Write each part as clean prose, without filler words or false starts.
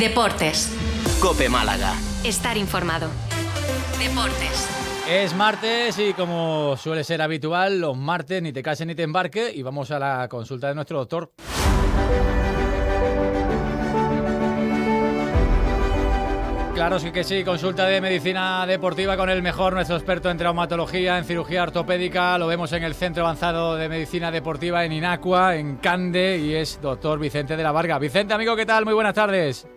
Deportes. COPE Málaga. Estar informado. Deportes. Es martes y, como suele ser habitual, los martes ni te cases ni te embarques, y vamos a la consulta de nuestro doctor. Claro que sí, consulta de medicina deportiva con el mejor, nuestro experto en traumatología, en cirugía ortopédica. Lo vemos en el Centro Avanzado de Medicina Deportiva en Inacua, en Cande, y es doctor Vicente de la Varga. Vicente, amigo, ¿qué tal? Muy buenas tardes.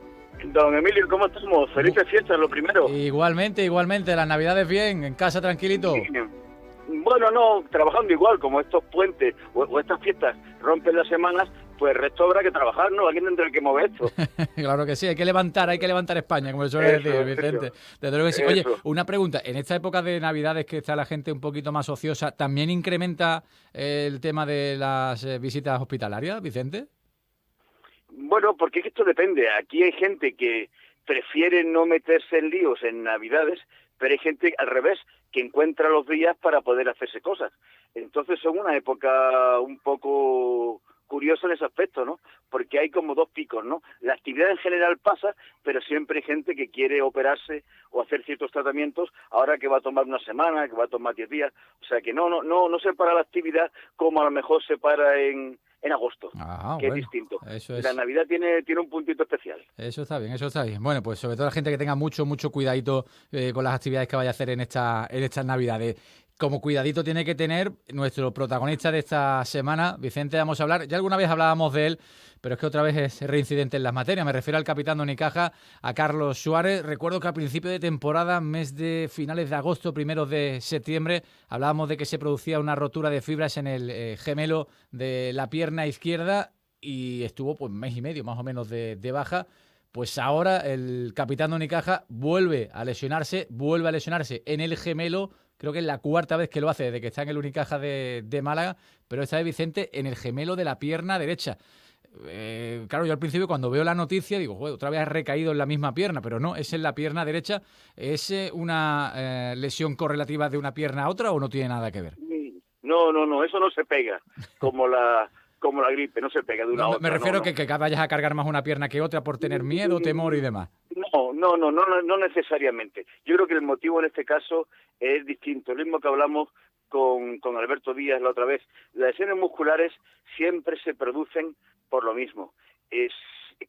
Don Emilio, ¿cómo estamos? Felices fiestas, lo primero. Igualmente, las navidades bien, en casa tranquilito. Bien. Bueno, no, trabajando igual, como estos puentes o estas fiestas rompen las semanas, pues el resto habrá que trabajar, ¿no? Aquí tendrá que mover esto. Claro que sí, hay que levantar España, como suele decir Vicente. Desde luego que sí. Oye, una pregunta, en esta época de Navidades que está la gente un poquito más ociosa, ¿también incrementa el tema de las visitas hospitalarias, Vicente? Bueno, porque es que esto depende. Aquí hay gente que prefiere no meterse en líos en Navidades, pero hay gente al revés, que encuentra los días para poder hacerse cosas. Entonces son una época un poco curiosa en ese aspecto, ¿no? Porque hay como dos picos, ¿no? La actividad en general pasa, pero siempre hay gente que quiere operarse o hacer ciertos tratamientos, ahora que va a tomar una semana, que va a tomar 10 días. O sea que no se para la actividad como a lo mejor se para en agosto, que es distinto. Eso es. La Navidad tiene un puntito especial. Eso está bien, eso está bien. Bueno, pues sobre todo la gente que tenga mucho cuidadito con las actividades que vaya a hacer en estas Navidades. Como cuidadito tiene que tener nuestro protagonista de esta semana, Vicente. Vamos a hablar, ya alguna vez hablábamos de él, pero es que otra vez es reincidente en las materias. Me refiero al capitán de Unicaja, a Carlos Suárez. Recuerdo que a principio de temporada, mes de finales de agosto, primeros de septiembre, hablábamos de que se producía una rotura de fibras en el gemelo de la pierna izquierda y estuvo pues mes y medio más o menos de baja. Pues ahora el capitán de Unicaja vuelve a lesionarse en el gemelo. Creo que es la cuarta vez que lo hace desde que está en el Unicaja de Málaga, pero esta vez, Vicente, en el gemelo de la pierna derecha. Claro, yo al principio cuando veo la noticia digo, otra vez ha recaído en la misma pierna, pero no, es en la pierna derecha. ¿Es una lesión correlativa de una pierna a otra o no tiene nada que ver? No, eso no se pega, como la gripe, no se pega de una a otra. Me refiero que vayas a cargar más una pierna que otra por tener miedo, temor y demás. No necesariamente. Yo creo que el motivo en este caso es distinto. Lo mismo que hablamos con Alberto Díaz la otra vez. Las lesiones musculares siempre se producen por lo mismo. Es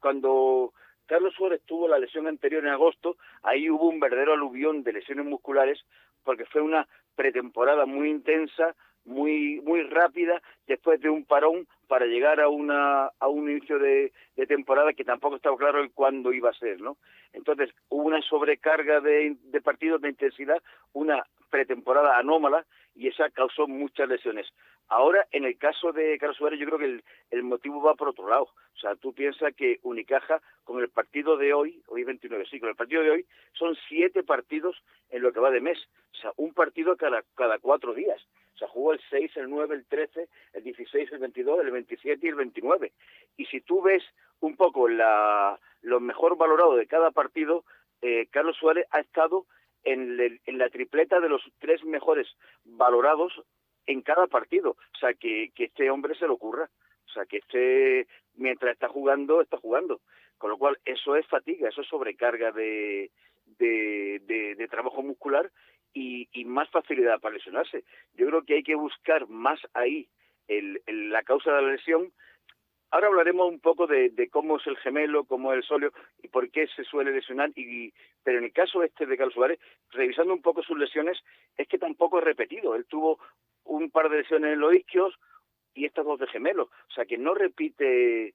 cuando Carlos Suárez tuvo la lesión anterior en agosto, ahí hubo un verdadero aluvión de lesiones musculares porque fue una pretemporada muy intensa, muy rápida, después de un parón para llegar a un inicio de temporada que tampoco estaba claro el cuándo iba a ser, ¿no? Entonces hubo una sobrecarga de partidos de intensidad, una pretemporada anómala, y esa causó muchas lesiones. Ahora, en el caso de Carlos Suárez, yo creo que el motivo va por otro lado. O sea, tú piensas que Unicaja, con el partido de hoy 29, sí, con el partido de hoy, son 7 partidos en lo que va de mes. O sea, un partido cada 4 días. O sea, jugó el 6, el 9, el 13, el 16, el 22, el 27 y el 29. Y si tú ves un poco lo mejor valorado de cada partido, Carlos Suárez ha estado en la tripleta de los 3 mejores valorados en cada partido. O sea, que este hombre se lo ocurra. O sea, que mientras está jugando. Con lo cual, eso es fatiga, eso es sobrecarga de trabajo muscular y más facilidad para lesionarse. Yo creo que hay que buscar más ahí la causa de la lesión. Ahora hablaremos un poco de cómo es el gemelo, cómo es el sóleo y por qué se suele lesionar. Pero en el caso de Carlos Suárez, revisando un poco sus lesiones, es que tampoco es repetido. Él tuvo un par de lesiones en los isquios y estas 2 de gemelo. O sea que no repite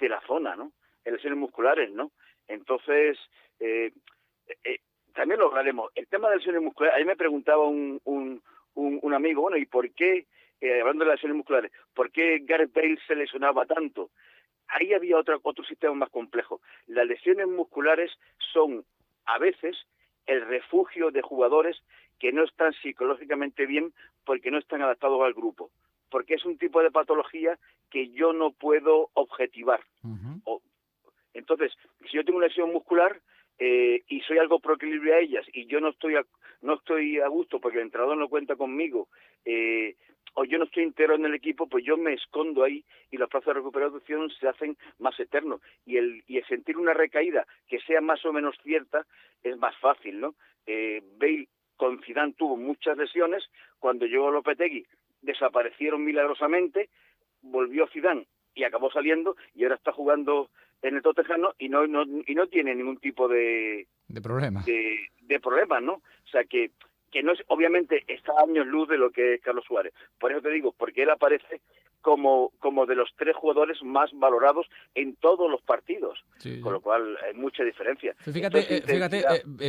la zona, ¿no? En lesiones musculares, ¿no? Entonces, también lo hablaremos. El tema de lesiones musculares, ahí me preguntaba un amigo, bueno, ¿y por qué? Hablando de las lesiones musculares, ¿por qué Gareth Bale se lesionaba tanto? Ahí había otro sistema más complejo. Las lesiones musculares son, a veces, el refugio de jugadores que no están psicológicamente bien porque no están adaptados al grupo. Porque es un tipo de patología que yo no puedo objetivar. Uh-huh. Entonces, si yo tengo una lesión muscular y soy algo proclive a ellas y yo no estoy a gusto porque el entrenador no cuenta conmigo, o yo no estoy entero en el equipo, pues yo me escondo ahí y los plazos de recuperación se hacen más eternos. Y el sentir una recaída que sea más o menos cierta es más fácil, ¿no? Bale con Zidane tuvo muchas lesiones, cuando llegó Lopetegui desaparecieron milagrosamente, volvió Zidane y acabó saliendo, y ahora está jugando en el Tottenham, ¿no? y no tiene ningún tipo de problema. De problemas, ¿no? O sea que no es, obviamente está a años luz de lo que es Carlos Suárez. Por eso te digo, porque él aparece como de los 3 jugadores más valorados en todos los partidos, sí. Con lo cual hay mucha diferencia. Fíjate,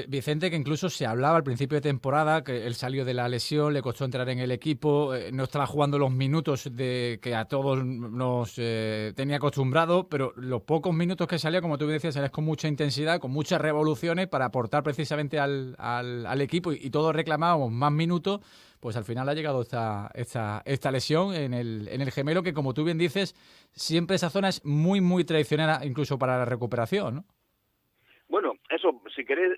Vicente, que incluso se hablaba al principio de temporada que él salió de la lesión, le costó entrar en el equipo, no estaba jugando los minutos de que a todos nos tenía acostumbrado, pero los pocos minutos que salía, como tú me decías, salías con mucha intensidad, con muchas revoluciones para aportar precisamente al equipo y todos reclamábamos más minutos. Pues al final ha llegado esta lesión en el gemelo, que como tú bien dices, siempre esa zona es muy, muy traicionera incluso para la recuperación, ¿no? Bueno, eso, si querés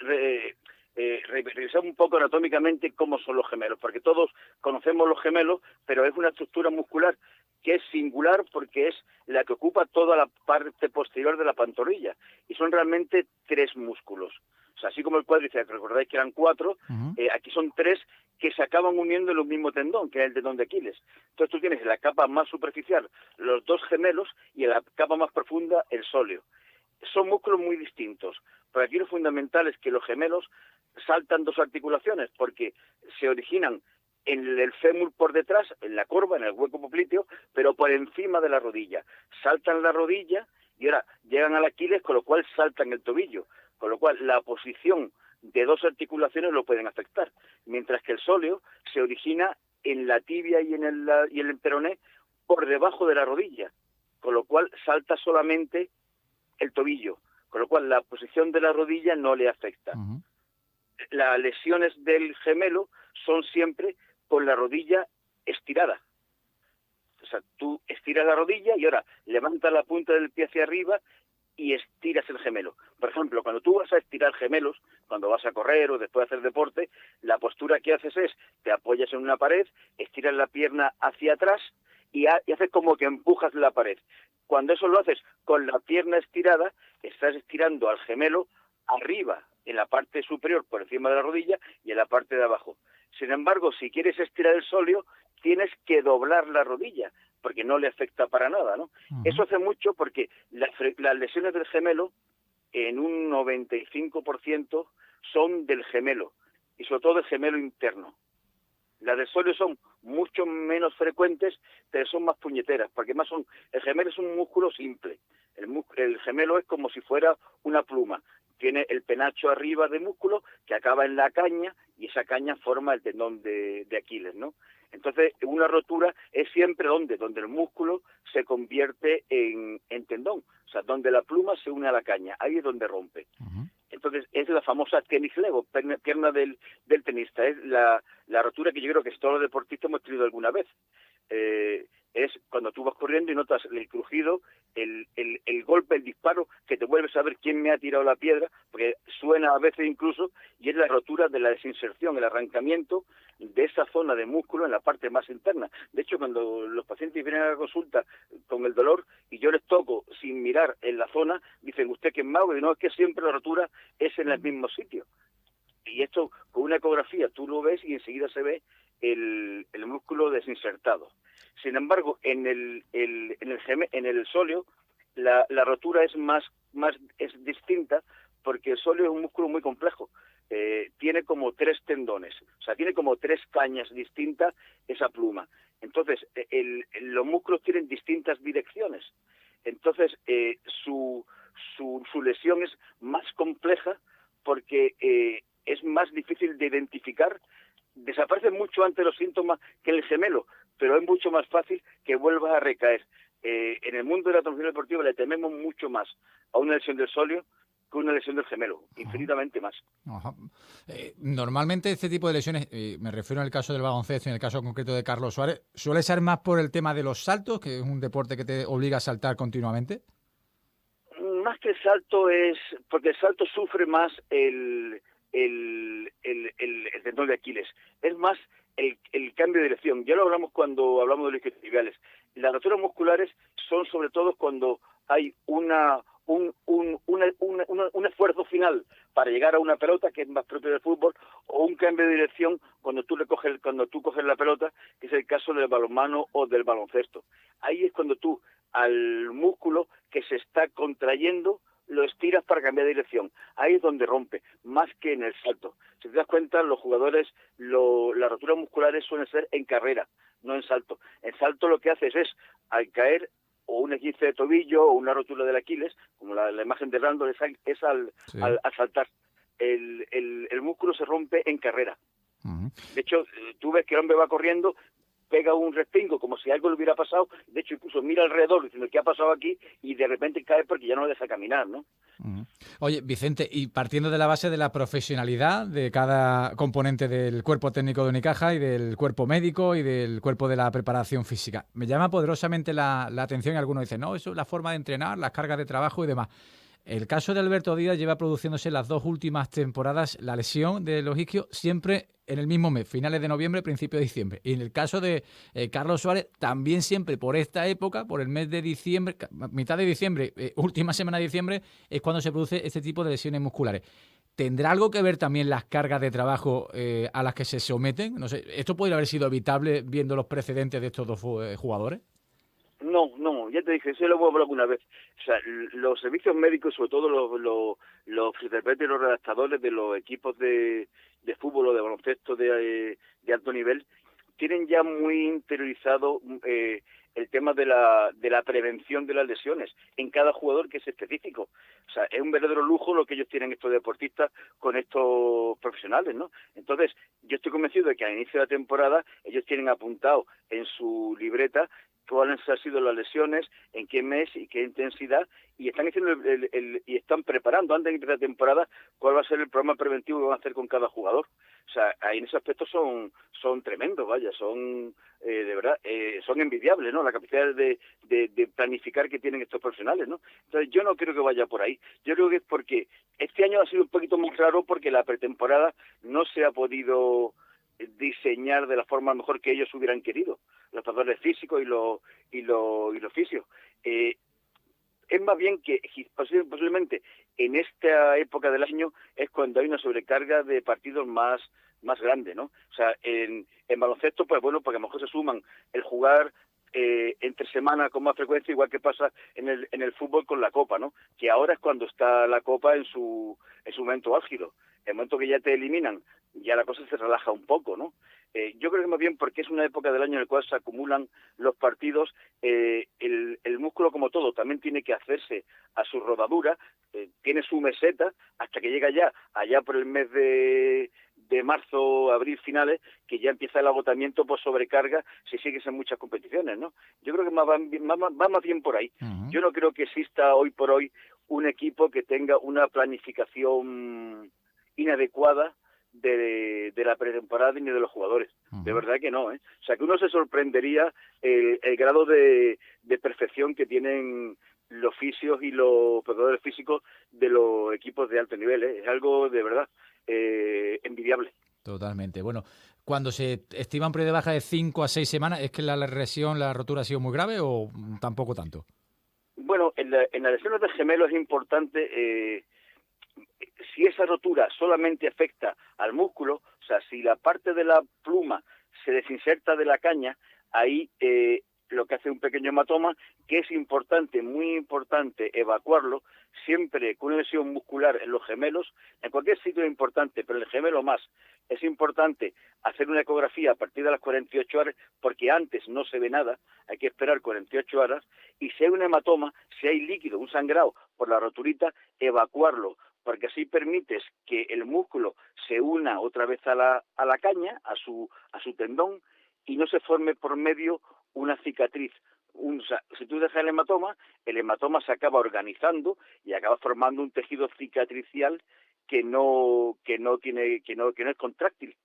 revisar un poco anatómicamente cómo son los gemelos, porque todos conocemos los gemelos, pero es una estructura muscular que es singular porque es la que ocupa toda la parte posterior de la pantorrilla, y son realmente 3 músculos. O sea, así como el cuádriceps, recordáis que eran 4, aquí son 3 que se acaban uniendo en un mismo tendón, que es el tendón de Aquiles. Entonces tú tienes en la capa más superficial los 2 gemelos y en la capa más profunda el sóleo. Son músculos muy distintos, pero aquí lo fundamental es que los gemelos saltan 2 articulaciones, porque se originan en el fémur por detrás, en la corva, en el hueco popliteo, pero por encima de la rodilla. Saltan la rodilla y ahora llegan al Aquiles, con lo cual saltan el tobillo. Con lo cual, la posición de 2 articulaciones lo pueden afectar, mientras que el sóleo se origina en la tibia y en el peroné por debajo de la rodilla, con lo cual salta solamente el tobillo, con lo cual la posición de la rodilla no le afecta. Las lesiones del gemelo son siempre con la rodilla estirada. O sea, tú estiras la rodilla y ahora levantas la punta del pie hacia arriba y estiras el gemelo. Por ejemplo, cuando tú vas a estirar gemelos, cuando vas a correr o después de hacer deporte, la postura que haces es, te apoyas en una pared, estiras la pierna hacia atrás y haces como que empujas la pared. Cuando eso lo haces con la pierna estirada, estás estirando al gemelo arriba, en la parte superior, por encima de la rodilla, y en la parte de abajo. Sin embargo, si quieres estirar el sóleo, tienes que doblar la rodilla, porque no le afecta para nada, ¿no? Eso hace mucho porque las lesiones del gemelo, en un 95%, son del gemelo, y sobre todo del gemelo interno. Las del sóleo son mucho menos frecuentes, pero son más puñeteras, porque el gemelo es un músculo simple. El gemelo es como si fuera una pluma. Tiene el penacho arriba de músculo que acaba en la caña, y esa caña forma el tendón de Aquiles, ¿no? Entonces, una rotura es siempre donde el músculo se convierte en tendón, o sea, donde la pluma se une a la caña, ahí es donde rompe. Entonces, es la famosa tenis lego, pierna del tenista, es la rotura que yo creo que todos los deportistas hemos tenido alguna vez. Es cuando tú vas corriendo y notas el crujido, el golpe, el disparo, que te vuelves a ver quién me ha tirado la piedra, porque suena a veces incluso, y es la rotura de la desinserción, el arrancamiento de esa zona de músculo en la parte más interna. De hecho, cuando los pacientes vienen a la consulta con el dolor y yo les toco sin mirar en la zona, dicen, ¿usted qué es mago? Y no, es que siempre la rotura es en el mismo sitio. Y esto, con una ecografía, tú lo ves y enseguida se ve el músculo desinsertado. Sin embargo, en el sóleo, la rotura es es distinta, porque el sóleo es un músculo muy complejo. Tiene como 3 tendones, o sea, tiene como 3 cañas distintas esa pluma. Entonces, los músculos tienen distintas direcciones. Entonces, su lesión es más compleja porque es más difícil de identificar. Desaparecen mucho antes los síntomas que el gemelo, pero es mucho más fácil que vuelvas a recaer. En el mundo de la traumatismo deportiva le tememos mucho más a una lesión del sóleo que una lesión del gemelo, infinitamente más. Normalmente este tipo de lesiones, me refiero en el caso del baloncesto y en el caso concreto de Carlos Suárez, ¿suele ser más por el tema de los saltos, que es un deporte que te obliga a saltar continuamente? Más que el salto es, porque el salto sufre más el tendón de Aquiles. Es más el cambio de dirección. Ya lo hablamos cuando hablamos de los isquiotibiales. Las roturas musculares son sobre todo cuando hay un esfuerzo final para llegar a una pelota, que es más propio del fútbol, o un cambio de dirección cuando tú coges la pelota, que es el caso del balonmano o del baloncesto. Ahí es cuando tú al músculo que se está contrayendo lo estiras para cambiar de dirección. Ahí es donde rompe, más que en el salto. Si te das cuenta, los jugadores, las roturas musculares suelen ser en carrera, no en salto. En salto lo que haces es, al caer, o un esguince de tobillo o una rotura del Aquiles, como la imagen de Randall, es al saltar. El músculo se rompe en carrera. Uh-huh. De hecho, tú ves que el hombre va corriendo, pega un respingo como si algo le hubiera pasado, de hecho incluso mira alrededor diciendo qué ha pasado aquí y de repente cae porque ya no lo deja caminar, ¿no? Uh-huh. Oye, Vicente, y partiendo de la base de la profesionalidad de cada componente del cuerpo técnico de Unicaja y del cuerpo médico y del cuerpo de la preparación física, me llama poderosamente la atención y algunos dicen, no, eso es la forma de entrenar, las cargas de trabajo y demás. El caso de Alberto Díaz lleva produciéndose las 2 últimas temporadas la lesión de los isquios siempre en el mismo mes, finales de noviembre, principios de diciembre. Y en el caso de Carlos Suárez, también siempre por esta época, por el mes de diciembre, mitad de diciembre, última semana de diciembre, es cuando se produce este tipo de lesiones musculares. ¿Tendrá algo que ver también las cargas de trabajo a las que se someten? No sé, ¿esto podría haber sido evitable viendo los precedentes de estos 2 jugadores? No, ya te dije, eso lo hemos hablado alguna vez. O sea, los servicios médicos, sobre todo los fisioterapeutas y los redactadores de los equipos de fútbol o de baloncesto de alto nivel, tienen ya muy interiorizado el tema de la prevención de las lesiones en cada jugador, que es específico. O sea, es un verdadero lujo lo que ellos tienen, estos deportistas, con estos profesionales, ¿no? Entonces, yo estoy convencido de que al inicio de la temporada ellos tienen apuntado en su libreta cuáles han sido las lesiones, en qué mes y qué intensidad, y están haciendo y están preparando antes de empezar la temporada cuál va a ser el programa preventivo que van a hacer con cada jugador. O sea, ahí en ese aspecto son tremendos, vaya, son de verdad, son envidiables, ¿no? La capacidad de planificar que tienen estos profesionales, ¿no? Entonces yo no creo que vaya por ahí. Yo creo que es porque este año ha sido un poquito más claro porque la pretemporada no se ha podido diseñar de la forma mejor que ellos hubieran querido, los preparadores físicos y los fisios. Es más bien que posiblemente en esta época del año es cuando hay una sobrecarga de partidos más grande, ¿no? O sea, en baloncesto, pues bueno, porque a lo mejor se suman el jugar entre semana con más frecuencia, igual que pasa en el fútbol con la Copa, ¿no? Que ahora es cuando está la Copa en su momento álgido. En el momento que ya te eliminan, ya la cosa se relaja un poco, ¿no? Yo creo que más bien porque es una época del año en la cual se acumulan los partidos, el músculo, como todo, también tiene que hacerse a su rodadura, tiene su meseta, hasta que llega ya, allá por el mes de marzo, abril, finales, que ya empieza el agotamiento por sobrecarga si sigues en muchas competiciones, ¿no? Yo creo que va más bien por ahí. Uh-huh. Yo no creo que exista hoy por hoy un equipo que tenga una planificación inadecuada de la pretemporada ni de los jugadores. Uh-huh. De verdad que no, ¿eh? O sea, que uno se sorprendería el grado de perfección que tienen los fisios y los preparadores físicos de los equipos de alto nivel, ¿eh? Es algo de verdad envidiable. Totalmente. Bueno, cuando se estima un periodo de baja de 5 a 6 semanas, ¿es que la lesión, la rotura ha sido muy grave o tampoco tanto? Bueno, en las lesiones de gemelo es importante, si esa rotura solamente afecta al músculo, o sea, si la parte de la pluma se desinserta de la caña, ahí lo que hace un pequeño hematoma, que es importante, muy importante, evacuarlo, siempre con una lesión muscular en los gemelos, en cualquier sitio es importante, pero en el gemelo más, es importante hacer una ecografía a partir de las 48 horas, porque antes no se ve nada, hay que esperar 48 horas, y si hay un hematoma, si hay líquido, un sangrado por la roturita, evacuarlo, porque así permites que el músculo se una otra vez a la caña, a su tendón, y no se forme por medio una cicatriz. Si tú dejas el hematoma se acaba organizando y acaba formando un tejido cicatricial que no es contráctil,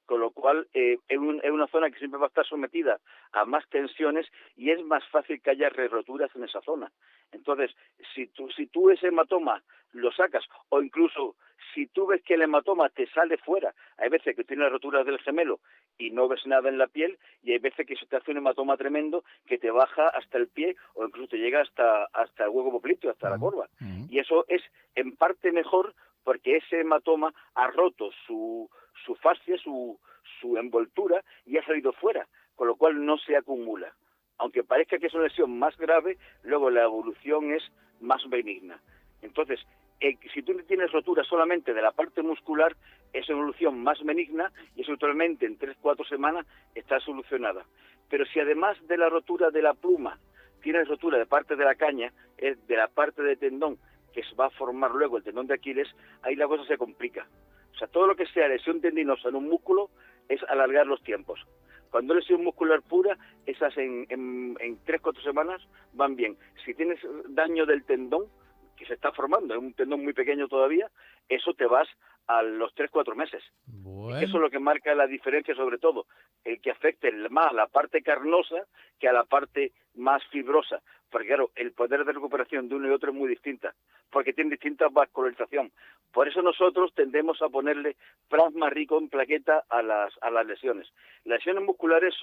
con lo cual es una zona que siempre va a estar sometida a más tensiones y es más fácil que haya roturas en esa zona. Entonces, si tú ese hematoma lo sacas, o incluso Si tú ves que el hematoma te sale fuera, hay veces que tienes roturas del gemelo y no ves nada en la piel, y hay veces que se te hace un hematoma tremendo que te baja hasta el pie o incluso te llega hasta el huevo popliteo, hasta la corva. Y eso es en parte mejor porque ese hematoma ha roto su fascia, su envoltura y ha salido fuera, con lo cual no se acumula. Aunque parezca que es una lesión más grave, luego la evolución es más benigna. Entonces, si tú tienes rotura solamente de la parte muscular, es una evolución más benigna y eso actualmente en 3-4 semanas está solucionada. Pero si además de la rotura de la pluma tienes rotura de parte de la caña, de la parte del tendón que se va a formar luego el tendón de Aquiles, ahí la cosa se complica. O sea, todo lo que sea lesión tendinosa en un músculo es alargar los tiempos. Cuando es lesión muscular pura, esas en 3-4 semanas van bien. Si tienes daño del tendón, que se está formando, es un tendón muy pequeño todavía, eso te vas a los 3-4 meses. Bueno. Eso es lo que marca la diferencia, sobre todo, el que afecte más a la parte carnosa que a la parte más fibrosa. Porque claro, el poder de recuperación de uno y otro es muy distinta, porque tiene distinta vascularización. Por eso nosotros tendemos a ponerle plasma rico en plaqueta a las lesiones. Las lesiones musculares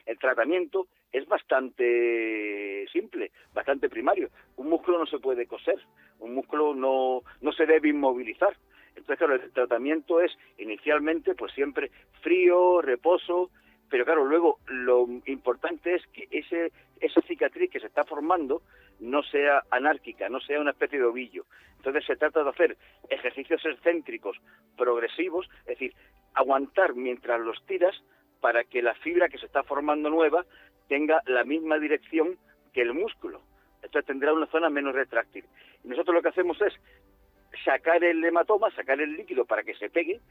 el tratamiento es bastante simple, bastante primario. Un músculo no se puede coser, un músculo no se debe inmovilizar. Entonces, claro, el tratamiento es inicialmente pues siempre frío, reposo, pero claro, luego lo importante es que esa cicatriz que se está formando no sea anárquica, no sea una especie de ovillo. Entonces se trata de hacer ejercicios excéntricos progresivos, es decir, aguantar mientras los tiras para que la fibra que se está formando nueva tenga la misma dirección que el músculo. Entonces tendrá una zona menos retráctil. Y nosotros lo que hacemos es sacar el hematoma, sacar el líquido para que se pegue,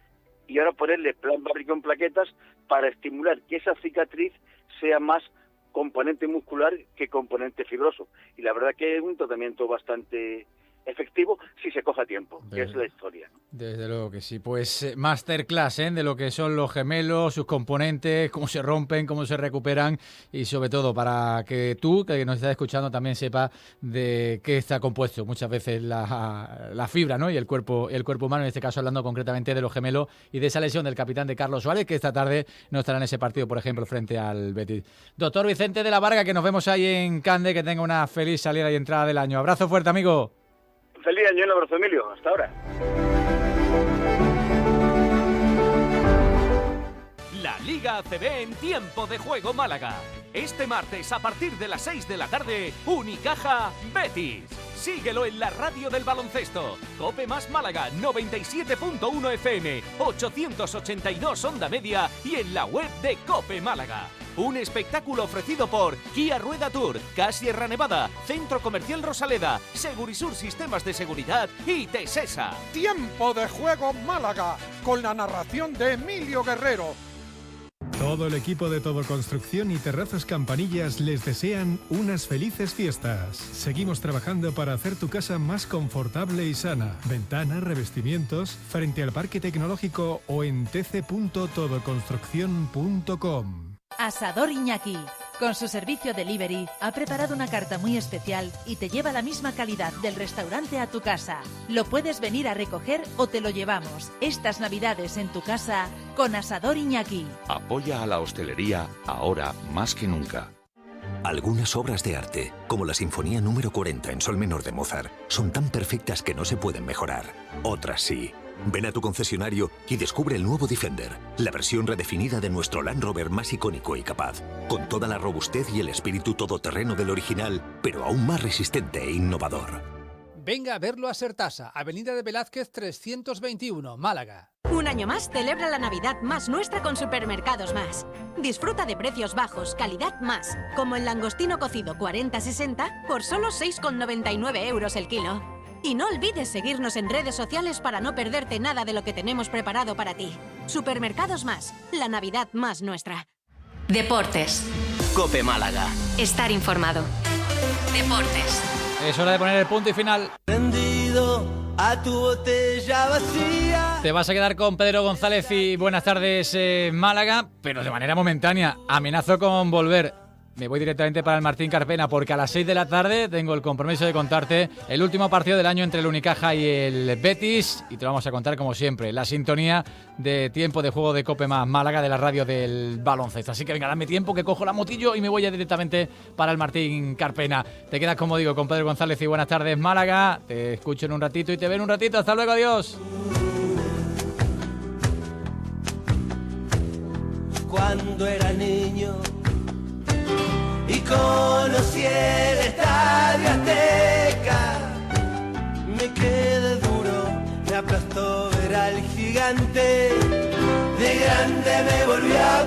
y ahora ponerle plasma rico en plaquetas para estimular que esa cicatriz sea más componente muscular que componente fibroso. Y la verdad que es un tratamiento bastante efectivo si se coge a tiempo, que es la historia. Desde luego que sí. Pues masterclass de lo que son los gemelos, sus componentes, cómo se rompen, cómo se recuperan y sobre todo para que tú, que nos estás escuchando, también sepas de qué está compuesto muchas veces la fibra, ¿no? Y el cuerpo humano, en este caso hablando concretamente de los gemelos y de esa lesión del capitán de Carlos Suárez, que esta tarde no estará en ese partido, por ejemplo, frente al Betis. Doctor Vicente de la Varga, que nos vemos ahí en Cande, que tenga una feliz salida y entrada del año. Abrazo fuerte, amigo. Feliz año, un abrazo, Emilio. Hasta ahora. La Liga ACB en tiempo de juego Málaga. Este martes a partir de las 6 de la tarde, Unicaja Betis. Síguelo en la radio del baloncesto. Cope más Málaga 97.1 FM, 882 onda media y en la web de Cope Málaga. Un espectáculo ofrecido por Kia Rueda Tour, Sierra Nevada, Centro Comercial Rosaleda, Segurisur Sistemas de Seguridad y Tesesa. Tiempo de juego Málaga, con la narración de Emilio Guerrero. Todo el equipo de Todo Construcción y Terrazas Campanillas les desean unas felices fiestas. Seguimos trabajando para hacer tu casa más confortable y sana. Ventanas, revestimientos, frente al Parque Tecnológico o en tc.todoconstrucción.com. Asador Iñaki, con su servicio delivery, ha preparado una carta muy especial y te lleva la misma calidad del restaurante a tu casa. Lo puedes venir a recoger o te lo llevamos estas Navidades en tu casa con Asador Iñaki. Apoya a la hostelería ahora más que nunca. Algunas obras de arte, como la Sinfonía número 40 en sol menor de Mozart, son tan perfectas que no se pueden mejorar. Otras sí. Ven a tu concesionario y descubre el nuevo Defender, la versión redefinida de nuestro Land Rover más icónico y capaz, con toda la robustez y el espíritu todoterreno del original, pero aún más resistente e innovador. Venga a verlo a Sertasa, Avenida de Velázquez 321, Málaga. Un año más celebra la Navidad más nuestra con Supermercados Más. Disfruta de precios bajos, calidad más, como el langostino cocido 40-60 por solo 6,99 euros el kilo. Y no olvides seguirnos en redes sociales para no perderte nada de lo que tenemos preparado para ti. Supermercados Más, la Navidad más nuestra. Deportes. Cope Málaga. Estar informado. Deportes. Es hora de poner el punto y final. Prendido a tu botella vacía. Te vas a quedar con Pedro González y buenas tardes Málaga, pero de manera momentánea. Amenazo con volver. me voy directamente para el Martín Carpena, porque a las 6 de la tarde tengo el compromiso de contarte el último partido del año entre el Unicaja y el Betis, y te lo vamos a contar como siempre, la sintonía de tiempo de juego de Cope Más Málaga, de la radio del baloncesto. Así que venga, dame tiempo que cojo la motillo y me voy ya directamente para el Martín Carpena. Te quedas, como digo, con Pedro González y buenas tardes Málaga. Te escucho en un ratito y te veo en un ratito. Hasta luego, adiós. Cuando era niño y conocí el Estadio Azteca, me quedé duro, me aplastó ver al gigante, de grande me volvió a